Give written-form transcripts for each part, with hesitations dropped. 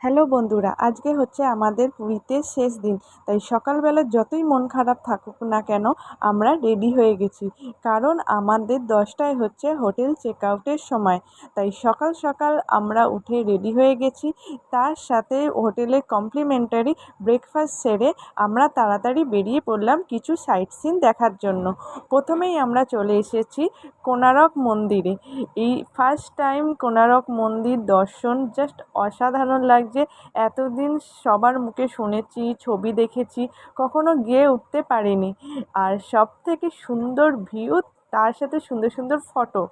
Hello বন্ধুরা, আজকে হচ্ছে আমাদের পুরীতে শেষ দিন। তাই সকালবেলা যতই মন খারাপ থাকুক না কেন, আমরা রেডি হয়ে গেছি। কারণ আমাদের 10টায় হচ্ছে হোটেল চেক আউটের সময়। তাই সকাল সকাল আমরা উঠে রেডি হয়ে গেছি। তার সাথে হোটেলে কমপ্লিমেন্টারি ব্রেকফাস্ট সেরে আমরা তাড়াতাড়ি বেরিয়ে পড়লাম কিছু সাইট সিন দেখার জন্য। প্রথমেই আমরা চলে এসেছি কোণারক মন্দিরে। এই ফার্স্ট টাইম কোণারক মন্দির দর্শন জাস্ট অসাধারণ লাগছে। এতদিন সবার মুখে শুনেছি, ছবি দেখেছি, কখনো গিয়ে উঠতে পারিনি। আর সবথেকে সুন্দর ভিউ, তার সাথে সুন্দর সুন্দর ফটো।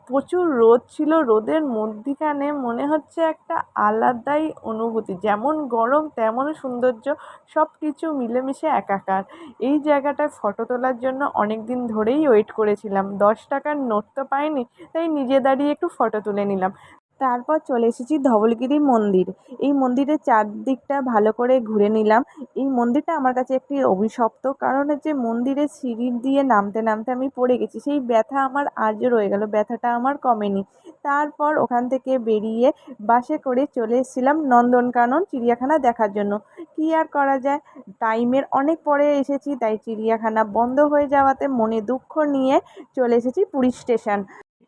প্রচুর রোদ ছিল, রোদের মধ্যিখানে মনে হচ্ছে একটা আলাদাই অনুভূতি, যেমন গরম তেমন সৌন্দর্য, সব কিছু মিলেমিশে একাকার। এই জায়গাটায় ফটো তোলার জন্য অনেক দিন ধরেই ওয়েট করেছিলাম। 10 টাকার নোট তো পাইনি, তাই নিজে দাঁড়িয়ে একটু ফটো তুলে নিলাম। তারপর চলে এসেছি ধবলগিরি মন্দির। এই মন্দিরের চারদিকটা ভালো করে ঘুরে নিলাম। এই মন্দিরটা আমার কাছে একটি অভিশপ্ত, কারণ হচ্ছে মন্দিরের সিঁড়ি দিয়ে নামতে নামতে আমি পড়ে গেছি, সেই ব্যথা আমার আজও রয়ে গেল, ব্যথাটা আমার কমেনি। তারপর ওখান থেকে বেরিয়ে বাসে করে চলে এসেছিলাম নন্দনকানন চিড়িয়াখানা দেখার জন্য। কী আর করা যায়, টাইমের অনেক পরে এসেছি, তাই চিড়িয়াখানা বন্ধ হয়ে যাওয়াতে মনে দুঃখ নিয়ে চলে এসেছি পুরী স্টেশন।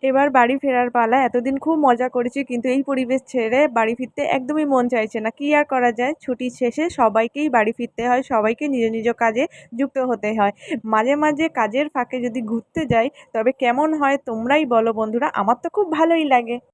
এবার বাড়ি ফেরার পালা। এতদিন খুব মজা করেছি, কিন্তু এই পরিবেশ ছেড়ে বাড়ি ফিরতে একদমই মন চাইছে না। কী আর করা যায়, ছুটির শেষে সবাইকেই বাড়ি ফিরতে হয়, সবাইকে নিজ নিজ কাজে যুক্ত হতে হয়। মাঝে মাঝে কাজের ফাঁকে যদি ঘুরতে যাই তবে কেমন হয় তোমরাই বলো বন্ধুরা, আমার তো খুব ভালোই লাগে।